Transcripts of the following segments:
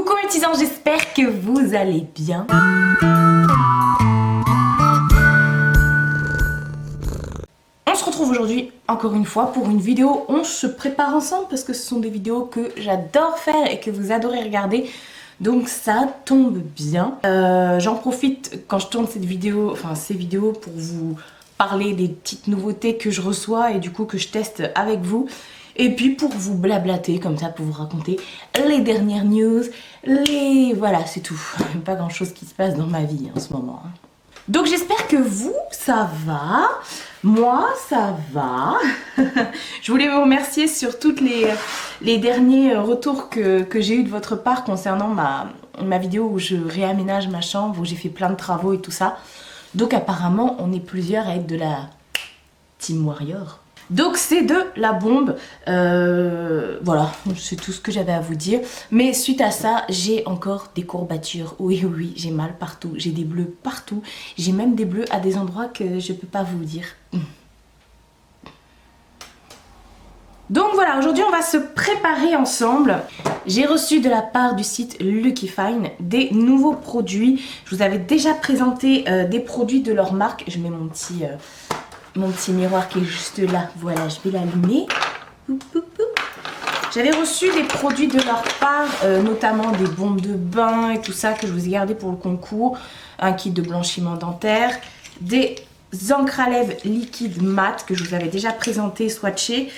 Coucou mes petits anges, j'espère que vous allez bien. On se retrouve aujourd'hui encore une fois pour une vidéo. On se prépare ensemble parce que ce sont des vidéos que j'adore faire et que vous adorez regarder. Donc ça tombe bien. J'en profite quand je tourne ces vidéos pour vous parler des petites nouveautés que je reçois et du coup que je teste avec vous. Et puis pour vous blablater comme ça, pour vous raconter les dernières news, voilà, c'est tout. Pas grand chose qui se passe dans ma vie en ce moment. Donc j'espère que vous, ça va. Moi, ça va. Je voulais vous remercier sur toutes les derniers retours que j'ai eu de votre part concernant ma vidéo où je réaménage ma chambre, où j'ai fait plein de travaux et tout ça. Donc apparemment, on est plusieurs à être de la Team Warrior. Donc c'est de la bombe, voilà, c'est tout ce que j'avais à vous dire. Mais suite à ça, j'ai encore des courbatures, oui, j'ai mal partout, j'ai des bleus partout. J'ai même des bleus à des endroits que je peux pas vous dire. Donc voilà, aujourd'hui on va se préparer ensemble. J'ai reçu de la part du site Lucky Fine des nouveaux produits. Je vous avais déjà présenté des produits de leur marque, je mets mon petit miroir qui est juste là, voilà, je vais l'allumer. J'avais reçu des produits de leur part, notamment des bombes de bain et tout ça que je vous ai gardé pour le concours, un kit de blanchiment dentaire, des encres à lèvres liquides mat que je vous avais déjà présenté, swatché,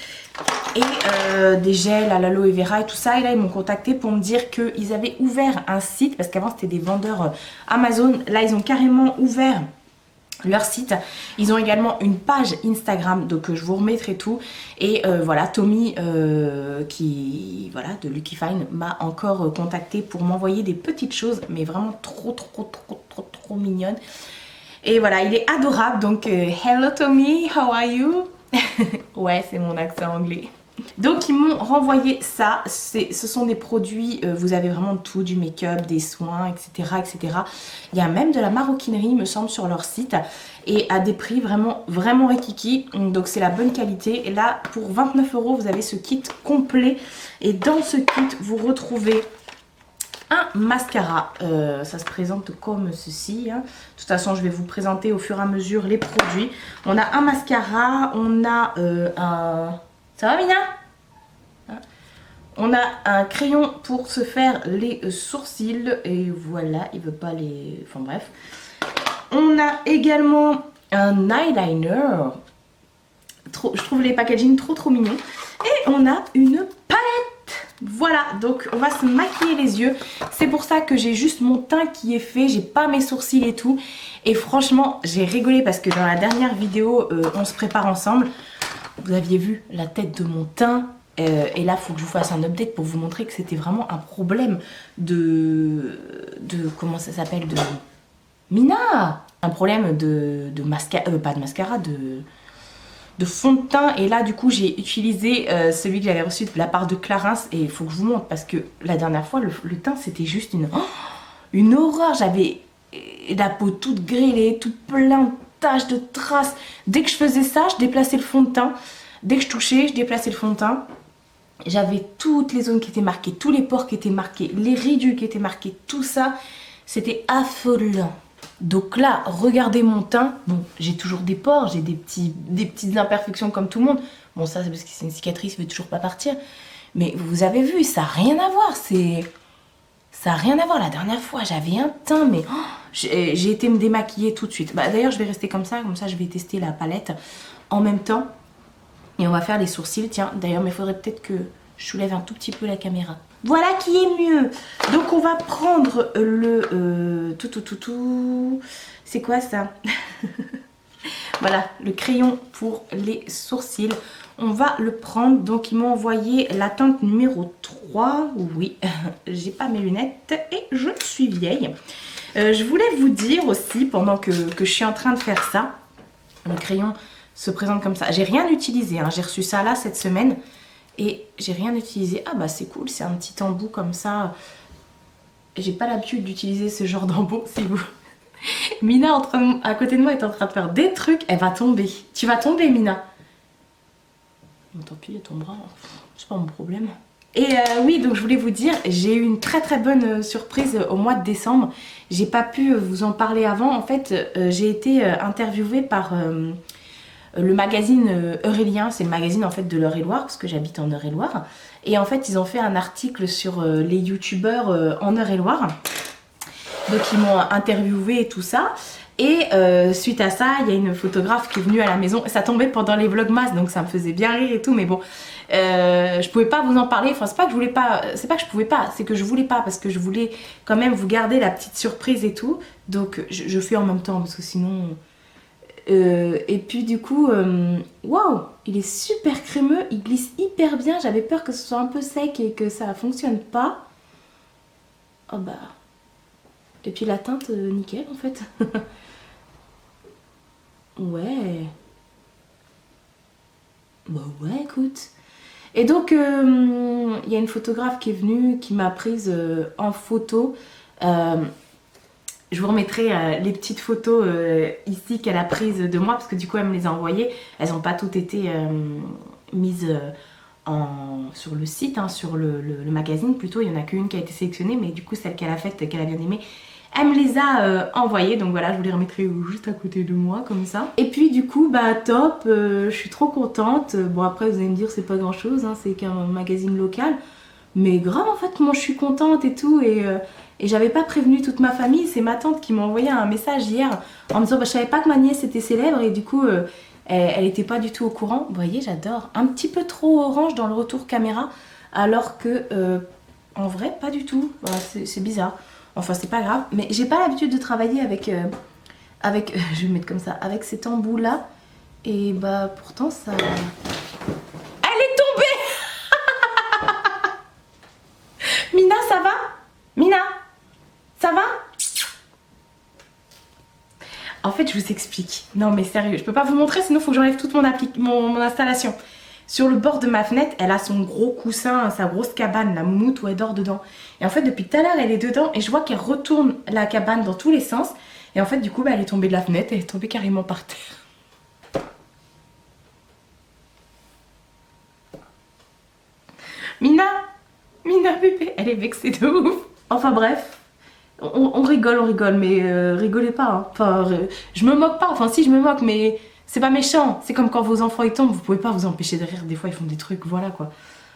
et des gels à l'aloe vera et tout ça. Et là ils m'ont contacté pour me dire qu'ils avaient ouvert un site, parce qu'avant c'était des vendeurs Amazon, là ils ont carrément ouvert leur site. Ils ont également une page Instagram, donc je vous remettrai tout. Et voilà, Tommy qui voilà de Lucky Fine m'a encore contacté pour m'envoyer des petites choses, mais vraiment trop mignonnes. Et voilà, il est adorable. Donc hello Tommy, how are you? Ouais, c'est mon accent anglais. Donc ils m'ont renvoyé ça, ce sont des produits, vous avez vraiment tout, du make-up, des soins, etc. Il y a même de la maroquinerie, il me semble, sur leur site, et à des prix vraiment rikiki, donc c'est la bonne qualité. Et là, pour 29 €, vous avez ce kit complet, et dans ce kit, vous retrouvez un mascara. Ça se présente comme ceci, hein. De toute façon, je vais vous présenter au fur et à mesure les produits. On a un mascara, on a un... Ça va Mina? On a un crayon pour se faire les sourcils. Et voilà, il veut pas les... Enfin bref. On a également un eyeliner. Je trouve les packaging trop mignons. Et on a une palette. Voilà, donc on va se maquiller les yeux. C'est pour ça que j'ai juste mon teint qui est fait. J'ai pas mes sourcils et tout. Et franchement, j'ai rigolé parce que dans la dernière vidéo, on se prépare ensemble. Vous aviez vu la tête de mon teint, et là il faut que je vous fasse un update pour vous montrer que c'était vraiment un problème de comment ça s'appelle, de Mina, un problème de mascara, pas de mascara, de fond de teint. Et là du coup j'ai utilisé celui que j'avais reçu de la part de Clarins, et il faut que je vous montre parce que la dernière fois le teint c'était juste une horreur. J'avais la peau toute grêlée, toute plein de taches, de traces. Dès que je faisais ça, je déplaçais le fond de teint. Dès que je touchais, je déplaçais le fond de teint. J'avais toutes les zones qui étaient marquées, tous les pores qui étaient marqués, les ridules qui étaient marquées, tout ça. C'était affolant. Donc là, regardez mon teint. Bon, j'ai toujours des pores, j'ai des petites imperfections comme tout le monde. Bon, ça c'est parce que c'est une cicatrice, ça ne veut toujours pas partir. Mais vous avez vu, ça n'a rien à voir. Ça n'a rien à voir. La dernière fois, j'avais un teint, mais oh, j'ai été me démaquiller tout de suite. Bah, d'ailleurs, je vais rester comme ça je vais tester la palette en même temps. Et on va faire les sourcils, tiens. D'ailleurs, mais il faudrait peut-être que je soulève un tout petit peu la caméra. Voilà qui est mieux. Donc, on va prendre le... C'est quoi ça? Voilà, le crayon pour les sourcils. On va le prendre. Donc ils m'ont envoyé la teinte numéro 3. Oui, j'ai pas mes lunettes et je suis vieille. Je voulais vous dire aussi, pendant que je suis en train de faire ça, le crayon se présente comme ça. J'ai rien utilisé, hein. J'ai reçu ça là cette semaine et j'ai rien utilisé. Ah bah c'est cool, c'est un petit embout comme ça. J'ai pas l'habitude d'utiliser ce genre d'embout. Si vous... Mina à côté de moi est en train de faire des trucs. Elle va tomber. Tu vas tomber Mina. Bon, tant pis, elle tombera. C'est pas mon problème. Et oui, donc je voulais vous dire, j'ai eu une très bonne surprise au mois de décembre. J'ai pas pu vous en parler avant. En fait, j'ai été interviewée par le magazine Eurélien. C'est le magazine en fait de l'Eure-et-Loire, parce que j'habite en Eure-et-Loire. Et en fait, ils ont fait un article sur les youtubeurs en Eure-et-Loire. Donc ils m'ont interviewée et tout ça. Et suite à ça, il y a une photographe qui est venue à la maison. Ça tombait pendant les vlogmas, donc ça me faisait bien rire et tout. Mais bon, je pouvais pas vous en parler. Enfin, c'est pas que je voulais pas, c'est pas que je pouvais pas, c'est que je voulais pas parce que je voulais quand même vous garder la petite surprise et tout. Donc je fais en même temps parce que sinon. Et puis du coup, waouh, il est super crémeux, il glisse hyper bien. J'avais peur que ce soit un peu sec et que ça fonctionne pas. Oh bah. Et puis la teinte, nickel en fait. Ouais. Bah ouais, écoute. Et donc, il y a une photographe qui est venue, qui m'a prise en photo. Je vous remettrai les petites photos ici qu'elle a prises de moi, parce que du coup, elle me les a envoyées. Elles n'ont pas toutes été mises sur le site, hein, sur le magazine plutôt. Il n'y en a qu'une qui a été sélectionnée, mais du coup, celle qu'elle a faite, qu'elle a bien aimée, elle me les a envoyées, donc voilà, je vous les remettrai juste à côté de moi, comme ça. Et puis du coup, bah top, je suis trop contente. Bon après, vous allez me dire, c'est pas grand chose, hein, c'est qu'un magazine local. Mais grave, en fait, moi je suis contente et tout. Et j'avais pas prévenu toute ma famille. C'est ma tante qui m'a envoyé un message hier en me disant, bah, je savais pas que ma nièce était célèbre. Et du coup, elle était pas du tout au courant. Vous voyez, j'adore. Un petit peu trop orange dans le retour caméra. Alors que, en vrai, pas du tout. Voilà, c'est bizarre. Enfin, c'est pas grave, mais j'ai pas l'habitude de travailler avec, je vais le mettre comme ça, avec cet embout là. Et bah, pourtant, ça. Elle est tombée. Mina, ça va? Mina, ça va? En fait, je vous explique. Non, mais sérieux, je peux pas vous montrer, sinon il faut que j'enlève toute mon installation. Sur le bord de ma fenêtre, elle a son gros coussin, sa grosse cabane, la moumoute où elle dort dedans. Et en fait, depuis tout à l'heure, elle est dedans et je vois qu'elle retourne la cabane dans tous les sens. Et en fait, du coup, bah, elle est tombée de la fenêtre, elle est tombée carrément par terre. Mina, bébé, elle est vexée de ouf. Enfin bref, on rigole, mais rigolez pas. Hein. Enfin, je me moque pas, enfin si, je me moque, mais... C'est pas méchant, c'est comme quand vos enfants ils tombent, vous pouvez pas vous empêcher de rire, des fois ils font des trucs, voilà quoi.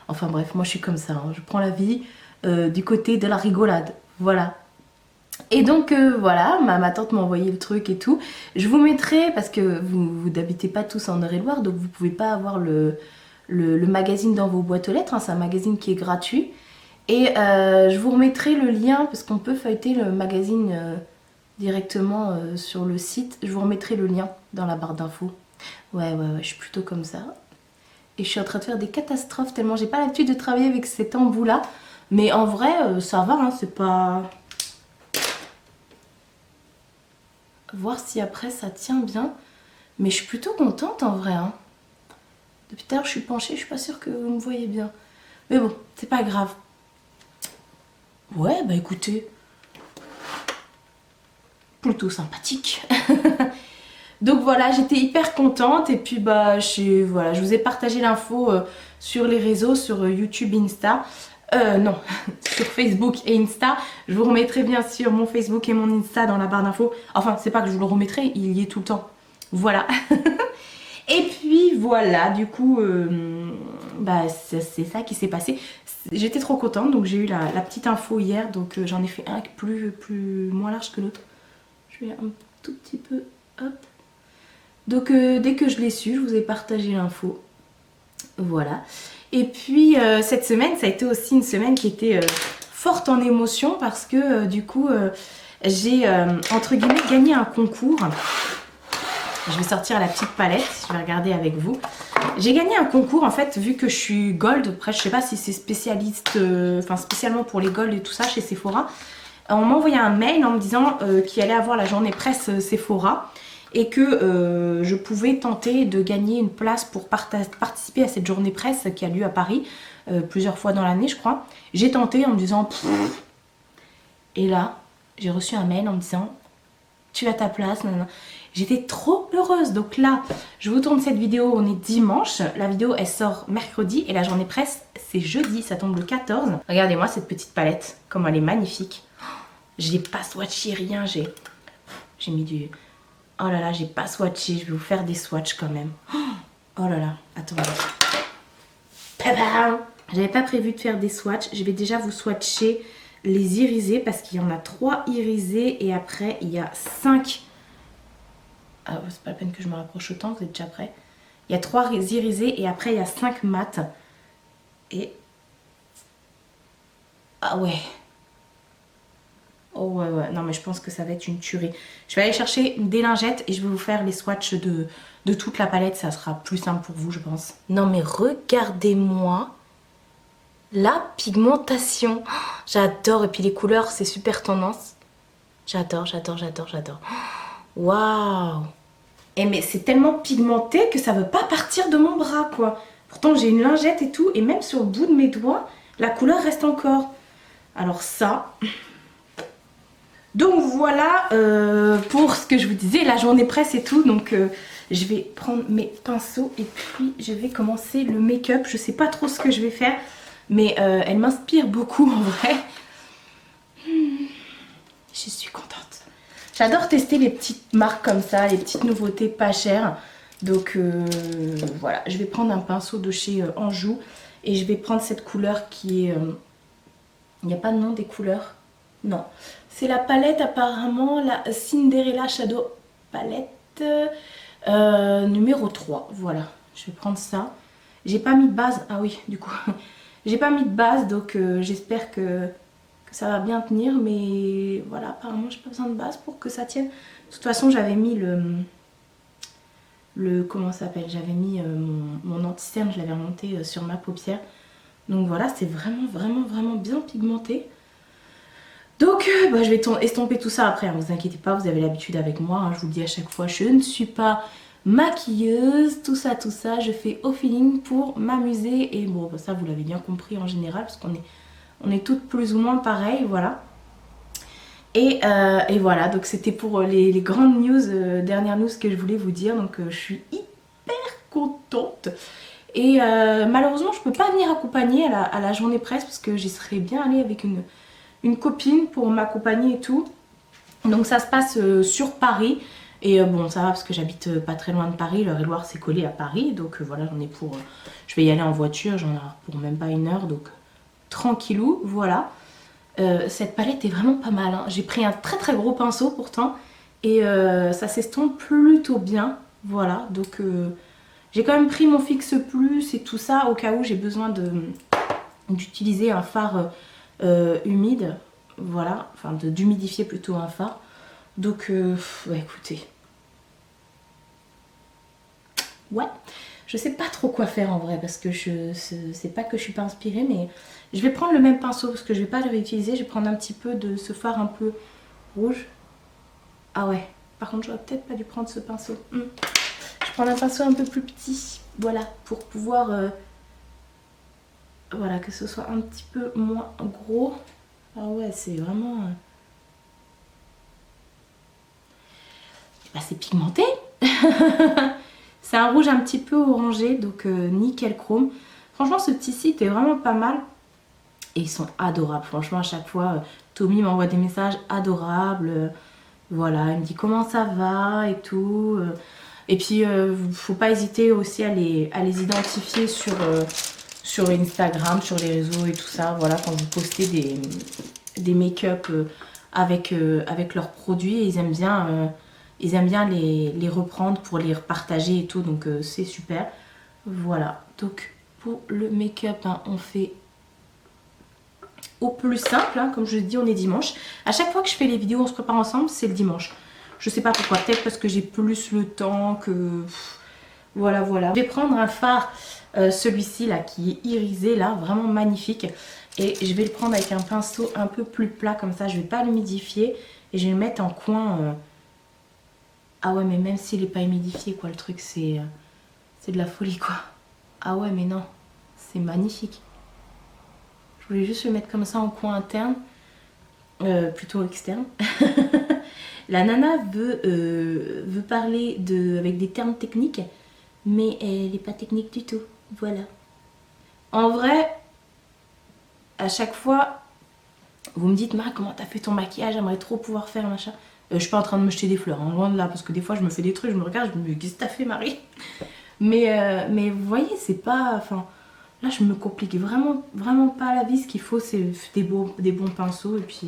Enfin bref, moi je suis comme ça, hein. Je prends la vie du côté de la rigolade, voilà. Et donc voilà, ma tante m'a envoyé le truc et tout. Je vous mettrai, parce que vous n'habitez pas tous en Eure-et-Loire, donc vous pouvez pas avoir le magazine dans vos boîtes aux lettres, hein. C'est un magazine qui est gratuit. Et je vous remettrai le lien, parce qu'on peut feuilleter le magazine... directement sur le site. Je vous remettrai le lien dans la barre d'infos. Ouais, je suis plutôt comme ça. Et je suis en train de faire des catastrophes tellement j'ai pas l'habitude de travailler avec cet embout là. Mais en vrai, ça va, hein, c'est pas... Voir si après ça tient bien. Mais je suis plutôt contente en vrai. Hein. Depuis tout à l'heure, je suis penchée, je suis pas sûre que vous me voyez bien. Mais bon, c'est pas grave. Ouais, bah écoutez... plutôt sympathique. Donc voilà, j'étais hyper contente et puis bah voilà, je vous ai partagé l'info sur les réseaux, sur YouTube, Insta. Non, sur Facebook et Insta. Je vous remettrai bien sûr mon Facebook et mon Insta dans la barre d'infos. Enfin, c'est pas que je vous le remettrai, il y est tout le temps. Voilà. Et puis voilà, du coup, bah, c'est ça qui s'est passé. J'étais trop contente, donc j'ai eu la petite info hier, donc j'en ai fait un moins large que l'autre. Je vais un tout petit peu, hop. Donc dès que je l'ai su, je vous ai partagé l'info. Voilà. Et puis cette semaine, ça a été aussi une semaine qui était forte en émotion parce que du coup, j'ai entre guillemets gagné un concours. Je vais sortir la petite palette, je vais regarder avec vous. J'ai gagné un concours en fait, vu que je suis gold. Après, je sais pas si c'est spécialiste, enfin spécialement pour les gold et tout ça chez Sephora. On m'a envoyé un mail en me disant qu'il allait avoir la journée presse Sephora et que je pouvais tenter de gagner une place pour participer à cette journée presse qui a lieu à Paris plusieurs fois dans l'année, je crois. J'ai tenté en me disant... Et là, j'ai reçu un mail en me disant tu as ta place, nanana. J'étais trop heureuse. Donc là, je vous tourne cette vidéo, on est dimanche. La vidéo, elle sort mercredi et la journée presse, c'est jeudi, ça tombe le 14. Regardez-moi cette petite palette, comme elle est magnifique. Je l'ai pas swatché, rien, j'ai mis du... Oh là là, j'ai pas swatché, je vais vous faire des swatchs quand même. Oh là là, attendez. J'avais pas prévu de faire des swatchs, je vais déjà vous swatcher les irisés parce qu'il y en a 3 irisés et après il y a 5... Ah, c'est pas la peine que je me rapproche autant, vous êtes déjà prêts? Il y a 3 irisés et après il y a 5 mat. Et... Ah ouais. Oh ouais, ouais, non mais je pense que ça va être une tuerie. Je vais aller chercher des lingettes et je vais vous faire les swatchs de toute la palette. Ça sera plus simple pour vous, je pense. Non mais regardez-moi la pigmentation. Oh, j'adore. Et puis les couleurs, c'est super tendance. J'adore, j'adore, j'adore, j'adore. Waouh! Et mais c'est tellement pigmenté que ça veut pas partir de mon bras, quoi. Pourtant, j'ai une lingette et tout. Et même sur le bout de mes doigts, la couleur reste encore. Alors ça... Donc voilà pour ce que je vous disais, la journée presse et tout. Donc je vais prendre mes pinceaux et puis je vais commencer le make-up. Je sais pas trop ce que je vais faire, mais elle m'inspire beaucoup en vrai. Je suis contente. J'adore tester les petites marques comme ça, les petites nouveautés pas chères. Donc voilà, je vais prendre un pinceau de chez Anjou et je vais prendre cette couleur qui est... Il n'y a pas de nom des couleurs? Non. C'est la palette apparemment, la Cinderella Shadow Palette numéro 3. Voilà, je vais prendre ça. J'ai pas mis de base, ah oui du coup, j'ai pas mis de base donc j'espère que ça va bien tenir. Mais voilà, apparemment j'ai pas besoin de base pour que ça tienne. De toute façon j'avais mis comment ça s'appelle, j'avais mis mon anti-cerne, je l'avais remonté sur ma paupière. Donc voilà, c'est vraiment vraiment vraiment bien pigmenté. Donc bah, je vais estomper tout ça après, hein, vous inquiétez pas, vous avez l'habitude avec moi, hein, je vous le dis à chaque fois, je ne suis pas maquilleuse, tout ça, je fais au feeling pour m'amuser. Et bon, bah, ça vous l'avez bien compris en général, parce qu'on est toutes plus ou moins pareilles, voilà. Et voilà, donc c'était pour les grandes news, dernières news que je voulais vous dire, donc je suis hyper contente. Et malheureusement je peux pas venir accompagner à la journée presse, parce que j'y serais bien allée avec une copine pour m'accompagner et tout. Donc ça se passe sur Paris. Et bon ça va parce que j'habite pas très loin de Paris. L'Eure-et-Loir c'est collé à Paris. Donc voilà, j'en ai pour... je vais y aller en voiture, j'en ai pour même pas 1 heure. Donc tranquillou, voilà. Cette palette est vraiment pas mal, hein. J'ai pris un très très gros pinceau pourtant. Et ça s'estompe plutôt bien. Voilà, donc j'ai quand même pris mon fixe plus et tout ça au cas où j'ai besoin d'utiliser un fard humide, voilà, enfin d'humidifier plutôt un fard. Donc ouais, écoutez, ouais, je sais pas trop quoi faire en vrai, parce que c'est pas que je suis pas inspirée, mais je vais prendre le même pinceau parce que je vais pas le réutiliser. Je vais prendre un petit peu de ce fard un peu rouge. Ah ouais, par contre j'aurais peut-être pas dû prendre ce pinceau. Je vais prendre un pinceau un peu plus petit, voilà, pour pouvoir voilà, que ce soit un petit peu moins gros. Ah ouais, c'est vraiment... Bah, c'est pigmenté. C'est un rouge un petit peu orangé, donc nickel chrome. Franchement, ce petit site est vraiment pas mal. Et ils sont adorables. Franchement, à chaque fois, Tommy m'envoie des messages adorables. Voilà, il me dit comment ça va et tout. Et puis, faut pas hésiter aussi à les identifier sur Instagram, sur les réseaux et tout ça. Voilà, quand vous postez des make-up avec leurs produits, ils aiment bien les reprendre pour les repartager et tout, donc c'est super. Voilà, donc pour le make-up, hein, on fait au plus simple, hein, comme je dis, on est dimanche. À chaque fois que je fais les vidéos, on se prépare ensemble, c'est le dimanche. Je sais pas pourquoi, peut-être parce que j'ai plus le temps que... Voilà, voilà. Je vais prendre un fard, celui-ci là, qui est irisé là, vraiment magnifique. Et je vais le prendre avec un pinceau un peu plus plat, comme ça, je vais pas l'humidifier. Et je vais le mettre en coin... Ah ouais, mais même s'il n'est pas humidifié, quoi, le truc, c'est de la folie, quoi. Ah ouais, mais non, c'est magnifique. Je voulais juste le mettre comme ça en coin interne, plutôt externe. La nana veut parler avec des termes techniques, mais elle n'est pas technique du tout. Voilà. En vrai, à chaque fois, vous me dites, Ma, comment t'as fait ton maquillage? J'aimerais trop pouvoir faire machin. Je suis pas en train de me jeter des fleurs, hein, loin de là, parce que des fois je me fais des trucs, je me regarde, je me dis, qu'est-ce que t'as fait, Marie? Mais vous voyez, c'est pas. Enfin, là, je me complique vraiment, vraiment pas la vie. Ce qu'il faut, c'est des bons pinceaux, et puis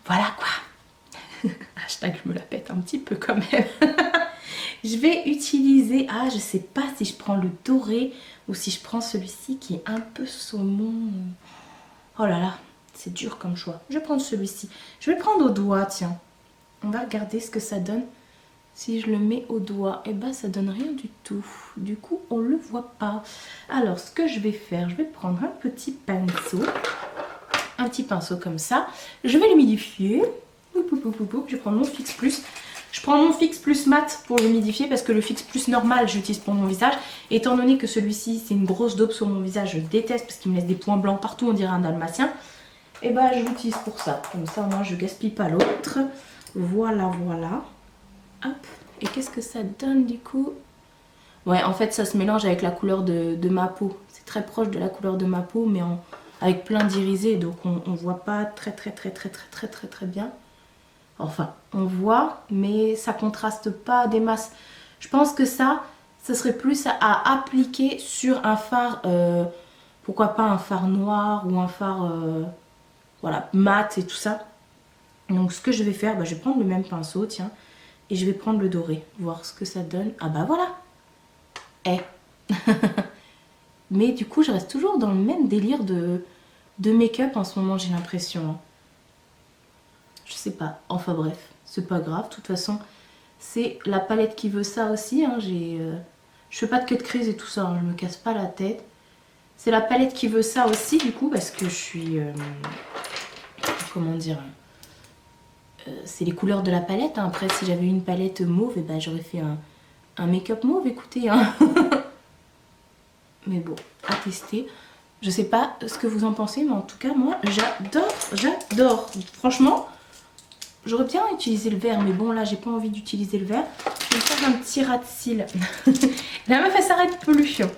voilà quoi. Hashtag, je me la pète un petit peu quand même. Je vais utiliser. Ah, je sais pas si je prends le doré ou si je prends celui-ci qui est un peu saumon. Oh là là, c'est dur comme choix. Je vais prendre celui-ci. Je vais le prendre au doigt, tiens. On va regarder ce que ça donne. Si je le mets au doigt, et ben ça donne rien du tout. Du coup, on le voit pas. Alors, ce que je vais faire, je vais prendre un petit pinceau. Un petit pinceau comme ça. Je vais l'humidifier. Je vais prendre mon Fix Plus. Je prends mon Fix Plus mat pour l'humidifier parce que le Fix Plus normal, j'utilise pour mon visage. Étant donné que celui-ci, c'est une grosse daube sur mon visage, je déteste parce qu'il me laisse des points blancs partout, on dirait un dalmatien. Et ben, je l'utilise pour ça. Comme ça, moi, je gaspille pas l'autre. Voilà, voilà. Hop, et qu'est-ce que ça donne du coup? Ouais, en fait ça se mélange avec la couleur de ma peau. C'est très proche de la couleur de ma peau, mais avec plein d'irisés, donc on voit pas très bien. Enfin, on voit, mais ça contraste pas des masses. Je pense que ça serait plus à appliquer sur un fard, pourquoi pas un fard noir ou un fard voilà, mat et tout ça. Donc ce que je vais faire, bah, je vais prendre le même pinceau, tiens. Et je vais prendre le doré, voir ce que ça donne. Ah bah voilà. Mais du coup, je reste toujours dans le même délire de make-up en ce moment, j'ai l'impression. Je sais pas. Enfin bref, c'est pas grave. De toute façon, c'est la palette qui veut ça aussi. Hein. Je fais pas de cut crise et tout ça, hein. Je me casse pas la tête. C'est la palette qui veut ça aussi, du coup, parce que je suis... comment dire, c'est les couleurs de la palette. Hein. Après, si j'avais une palette mauve, et ben, j'aurais fait un make-up mauve, écoutez. Hein. Mais bon, à tester. Je sais pas ce que vous en pensez, mais en tout cas, moi, j'adore. Franchement, j'aurais bien utilisé le vert, mais bon, là, j'ai pas envie d'utiliser le vert. Je vais faire un petit ras de cils. La meuf, elle s'arrête plus. Je vais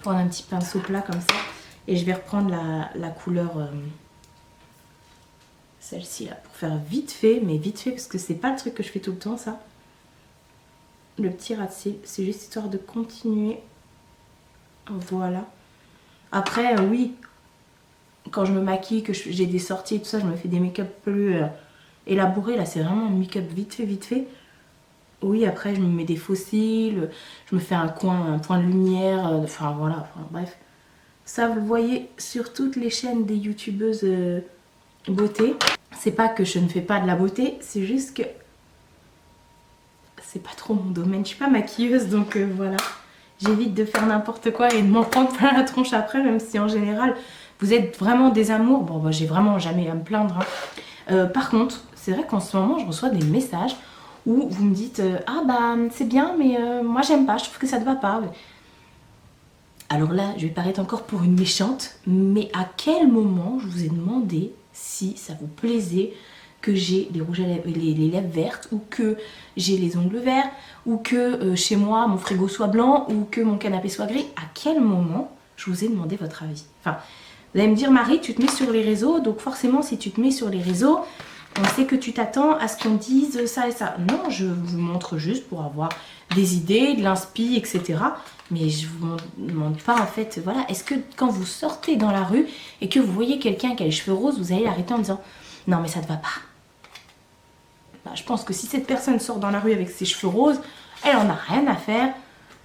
prendre un petit pinceau plat comme ça. Et je vais reprendre la couleur... celle-ci là, pour faire vite fait, mais vite fait parce que c'est pas le truc que je fais tout le temps ça. Le petit ras de cils, c'est juste histoire de continuer. Voilà. Après, oui, quand je me maquille, que j'ai des sorties et tout ça, je me fais des make-up plus élaborés. Là, c'est vraiment un make-up vite fait. Oui, après, je me mets des faux cils, je me fais un point de lumière, enfin voilà, enfin, bref. Ça, vous le voyez sur toutes les chaînes des youtubeuses beauté. C'est pas que je ne fais pas de la beauté, c'est juste que c'est pas trop mon domaine. Je suis pas maquilleuse, donc voilà. J'évite de faire n'importe quoi et de m'en prendre plein la tronche après, même si en général vous êtes vraiment des amours. Bon, bah, j'ai vraiment jamais à me plaindre. Hein. Par contre, c'est vrai qu'en ce moment, je reçois des messages où vous me dites ah bah c'est bien, mais moi j'aime pas, je trouve que ça ne va pas. Alors là, je vais paraître encore pour une méchante, mais à quel moment je vous ai demandé si ça vous plaisait que j'ai les rouges à lèvres, les lèvres vertes, ou que j'ai les ongles verts, ou que chez moi mon frigo soit blanc, ou que mon canapé soit gris? À quel moment je vous ai demandé votre avis? Enfin, vous allez me dire, Marie, tu te mets sur les réseaux, donc forcément si tu te mets sur les réseaux, on sait que tu t'attends à ce qu'on dise ça et ça. Non, je vous montre juste pour avoir des idées, de l'inspi, etc. Mais je vous demande pas en fait, voilà, est-ce que quand vous sortez dans la rue et que vous voyez quelqu'un qui a les cheveux roses, vous allez l'arrêter en disant non mais ça te va pas? Bah, je pense que si cette personne sort dans la rue avec ses cheveux roses, elle en a rien à faire.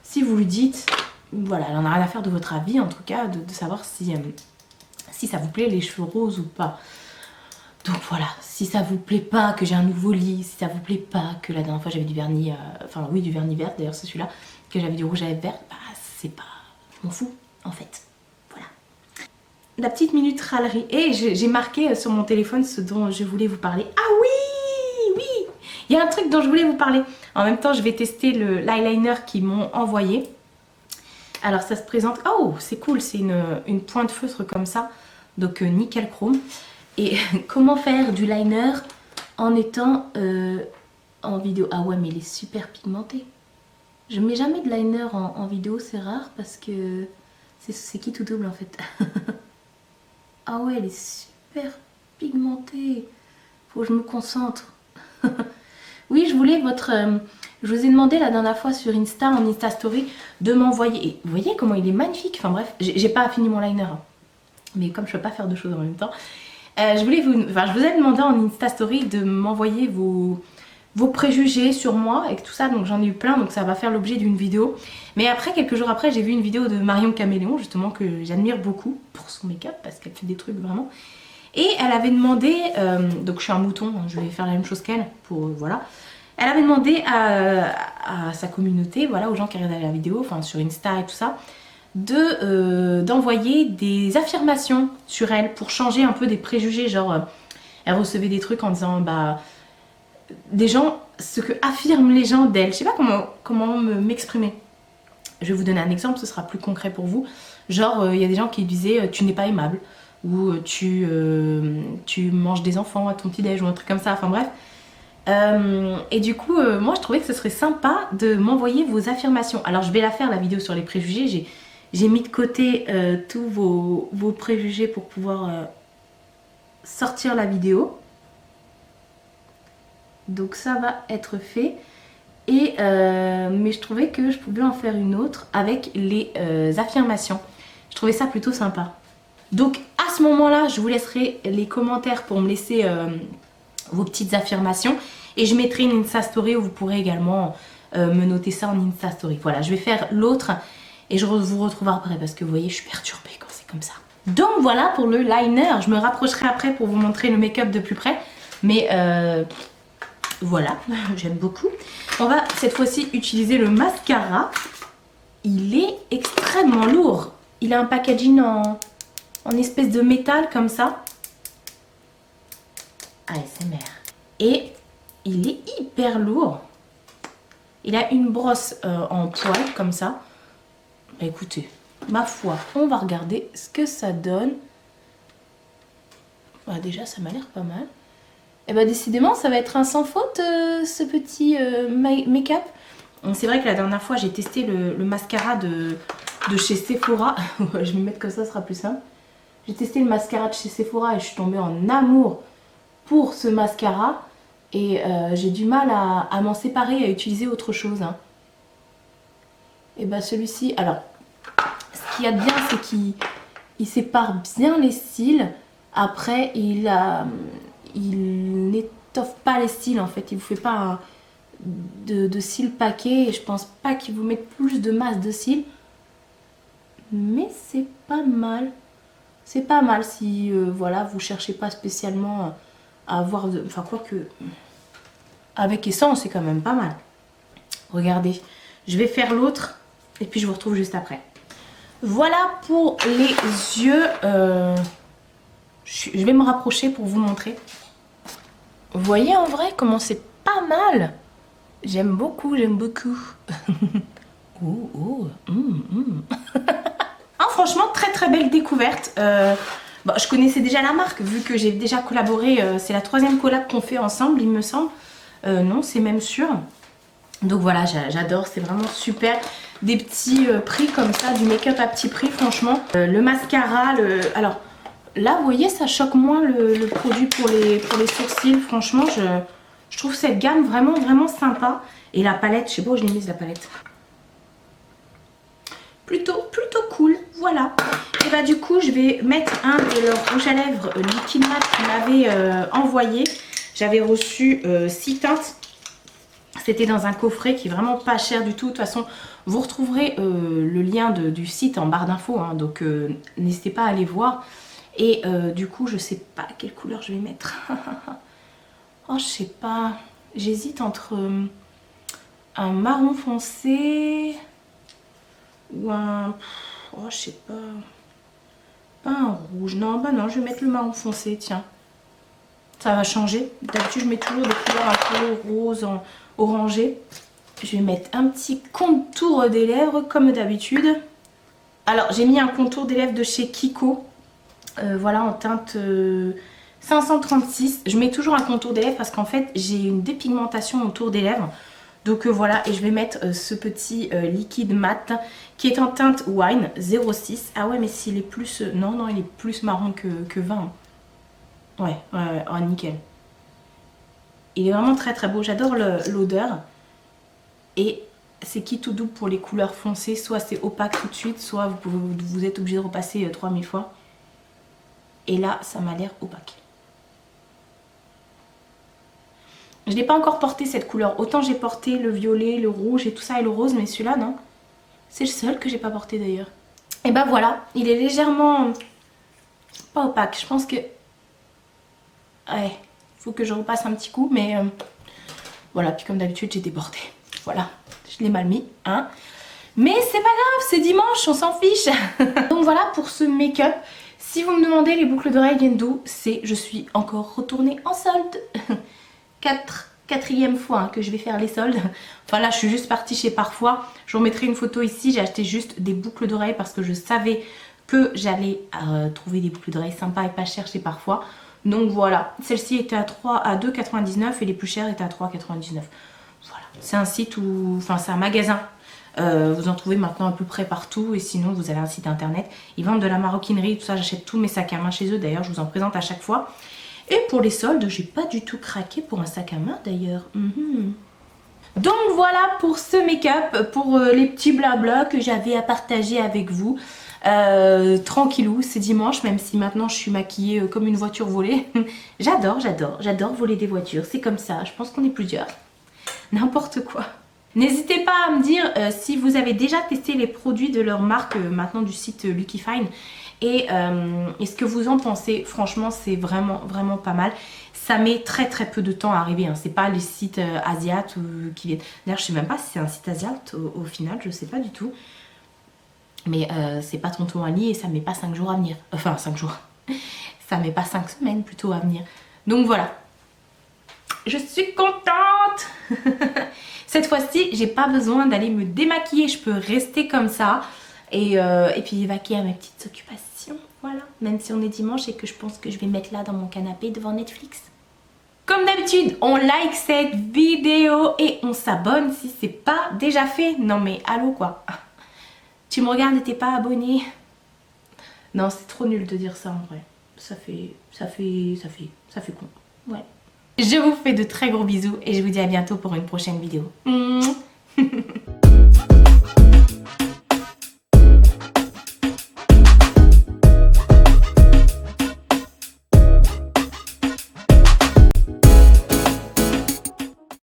Si vous lui dites, voilà, elle en a rien à faire de votre avis en tout cas, de savoir si ça vous plaît les cheveux roses ou pas. Donc voilà, si ça vous plaît pas que j'ai un nouveau lit, si ça vous plaît pas que la dernière fois j'avais du vernis, enfin oui du vernis vert d'ailleurs c'est celui-là, que j'avais du rouge à lèvres vert, bah c'est pas, je m'en fous en fait, voilà. La petite minute râlerie, et j'ai marqué sur mon téléphone ce dont je voulais vous parler. Ah oui, il y a un truc dont je voulais vous parler. En même temps je vais tester l'eyeliner qu'ils m'ont envoyé. Alors ça se présente, oh c'est cool, c'est une pointe feutre comme ça, donc nickel chrome. Et comment faire du liner en étant en vidéo. Ah ouais, mais il est super pigmenté. Je mets jamais de liner en vidéo, c'est rare parce que c'est qui tout double en fait. Ah ouais, elle est super pigmentée. Faut que je me concentre. Oui, je voulais votre... je vous ai demandé la dernière fois sur Insta, en Insta Story, de m'envoyer... Et vous voyez comment il est magnifique. Enfin bref, j'ai pas fini mon liner. Hein. Mais comme je peux pas faire deux choses en même temps, je vous ai demandé en Insta Story de m'envoyer vos préjugés sur moi et tout ça. Donc j'en ai eu plein, donc ça va faire l'objet d'une vidéo. Mais après, quelques jours après, j'ai vu une vidéo de Marion Caméléon, justement, que j'admire beaucoup pour son make-up, parce qu'elle fait des trucs vraiment... Et elle avait demandé, donc je suis un mouton, hein, je vais faire la même chose qu'elle, pour voilà. Elle avait demandé à sa communauté, voilà, aux gens qui regardaient la vidéo, enfin sur Insta et tout ça, d'envoyer des affirmations sur elle pour changer un peu des préjugés, genre elle recevait des trucs en disant bah des gens, ce que affirment les gens d'elle. Je sais pas comment m'exprimer. Je vais vous donner un exemple, ce sera plus concret pour vous. Genre il y a des gens qui disaient tu n'es pas aimable, ou tu manges des enfants à ton petit déj ou un truc comme ça, enfin bref. Et du coup moi je trouvais que ce serait sympa de m'envoyer vos affirmations. Alors je vais la faire, la vidéo sur les préjugés. J'ai mis de côté tous vos préjugés pour pouvoir sortir la vidéo. Donc ça va être fait. Et mais je trouvais que je pouvais en faire une autre avec les affirmations. Je trouvais ça plutôt sympa. Donc à ce moment-là, je vous laisserai les commentaires pour me laisser vos petites affirmations. Et je mettrai une Insta Story où vous pourrez également me noter ça en Insta Story. Voilà, je vais faire l'autre et je vous retrouve après parce que vous voyez, je suis perturbée quand c'est comme ça. Donc voilà pour le liner. Je me rapprocherai après pour vous montrer le make-up de plus près. Mais voilà, j'aime beaucoup. On va cette fois-ci utiliser le mascara. Il est extrêmement lourd. Il a un packaging en espèce de métal comme ça. ASMR. Et il est hyper lourd. Il a une brosse en poil comme ça. Bah, écoutez, ma foi, on va regarder ce que ça donne. Bah, déjà, ça m'a l'air pas mal. Et bah décidément, ça va être un sans faute ce petit make-up. C'est vrai que la dernière fois, j'ai testé le mascara de chez Sephora. Je vais me mettre comme ça, ce sera plus simple. J'ai testé le mascara de chez Sephora et je suis tombée en amour pour ce mascara. Et j'ai du mal à m'en séparer et à utiliser autre chose. Hein. Et bah celui-ci, alors, ce qu'il y a de bien, c'est qu'il sépare bien les cils. Après, il n'étoffe pas les cils en fait. Il vous fait pas de cils paquets. Et je pense pas qu'il vous mette plus de masse de cils. Mais c'est pas mal. C'est pas mal si voilà, vous cherchez pas spécialement à avoir de... Enfin quoi que... Avec essence, c'est quand même pas mal. Regardez. Je vais faire l'autre. Et puis je vous retrouve juste après. Voilà pour les yeux. Je vais me rapprocher pour vous montrer. Vous voyez en vrai comment c'est pas mal. J'aime beaucoup, j'aime beaucoup. Oh, oh, Ah, franchement, très très belle découverte. Bon, je connaissais déjà la marque vu que j'ai déjà collaboré. C'est la 3e collab qu'on fait ensemble, il me semble. Non, c'est même sûr. Donc voilà, j'adore, c'est vraiment super. Des petits prix comme ça, du make-up à petit prix, franchement. Le mascara, alors là, vous voyez, ça choque moins le produit pour les sourcils. Franchement, je trouve cette gamme vraiment vraiment sympa. Et la palette, je sais pas où je l'ai mise la palette. Plutôt cool, voilà. Et bah du coup, je vais mettre un de leurs rouges à lèvres Liquid Matte qu'ils m'avaient envoyé. J'avais reçu 6 teintes. C'était dans un coffret qui est vraiment pas cher du tout. De toute façon, vous retrouverez le lien du site en barre d'infos. Hein, donc n'hésitez pas à aller voir. Et du coup, je sais pas quelle couleur je vais mettre. Oh, je sais pas. J'hésite entre un marron foncé ou un... Oh, je sais pas. Pas un rouge. Non, bah non, je vais mettre le marron foncé, tiens. Ça va changer. D'habitude, je mets toujours des couleurs un peu rose, orangé. Je vais mettre un petit contour des lèvres, comme d'habitude. Alors, j'ai mis un contour des lèvres de chez Kiko. Voilà, en teinte 536. Je mets toujours un contour des lèvres parce qu'en fait j'ai une dépigmentation autour des lèvres. Donc voilà, et je vais mettre ce petit liquide mat qui est en teinte wine 06. Ah ouais, mais s'il est plus... non, non, il est plus marron que vin. Ouais, oh, nickel. Il est vraiment très très beau, j'adore l'odeur. Et c'est qui tout double pour les couleurs foncées, soit c'est opaque tout de suite, soit vous êtes obligé de repasser 3000 fois. Et là, ça m'a l'air opaque. Je n'ai pas encore porté cette couleur. Autant j'ai porté le violet, le rouge et tout ça et le rose, mais celui-là, non. C'est le seul que j'ai pas porté d'ailleurs. Et ben voilà, il est légèrement... pas opaque. Je pense que... ouais, il faut que je repasse un petit coup, mais... voilà, puis comme d'habitude, j'ai débordé. Voilà, je l'ai mal mis, hein. Mais c'est pas grave, c'est dimanche, on s'en fiche. Donc voilà pour ce make-up. Si vous me demandez les boucles d'oreilles viennent d'où, c'est je suis encore retournée en solde. Quatrième fois que je vais faire les soldes. Enfin là je suis juste partie chez Parfois. Je vous remettrai une photo ici. J'ai acheté juste des boucles d'oreilles parce que je savais que j'allais trouver des boucles d'oreilles sympas et pas chères chez Parfois. Donc voilà, celle-ci était à 2,99 et les plus chères étaient à 3,99. Voilà, c'est un site où... enfin c'est un magasin. Vous en trouvez maintenant à peu près partout et sinon vous avez un site internet. Ils vendent de la maroquinerie, tout ça. J'achète tous mes sacs à main chez eux d'ailleurs, je vous en présente à chaque fois. Et pour les soldes, j'ai pas du tout craqué pour un sac à main d'ailleurs. Donc voilà pour ce make-up, pour les petits blabla que j'avais à partager avec vous. Tranquillou, c'est dimanche, même si maintenant je suis maquillée comme une voiture volée. J'adore voler des voitures, c'est comme ça, je pense qu'on est plusieurs. N'importe quoi. N'hésitez pas à me dire si vous avez déjà testé les produits de leur marque maintenant du site Lucky Fine et ce que vous en pensez. Franchement c'est vraiment pas mal. Ça met très peu de temps à arriver, hein. C'est pas les sites asiates qui viennent. D'ailleurs je sais même pas si c'est un site asiate au final, je sais pas du tout. Mais c'est pas Tonton Ali et ça met pas 5 jours à venir. Enfin 5 jours. Ça met pas 5 semaines plutôt à venir. Donc voilà. Je suis contente. Cette fois-ci, j'ai pas besoin d'aller me démaquiller. Je peux rester comme ça. Et puis vaquer à mes petites occupations. Voilà. Même si on est dimanche et que je pense que je vais mettre là dans mon canapé devant Netflix. Comme d'habitude, on like cette vidéo et on s'abonne si c'est pas déjà fait. Non mais allô quoi. Tu me regardes et t'es pas abonné? Non, c'est trop nul de dire ça en vrai. Ça fait con. Ouais. Je vous fais de très gros bisous et je vous dis à bientôt pour une prochaine vidéo.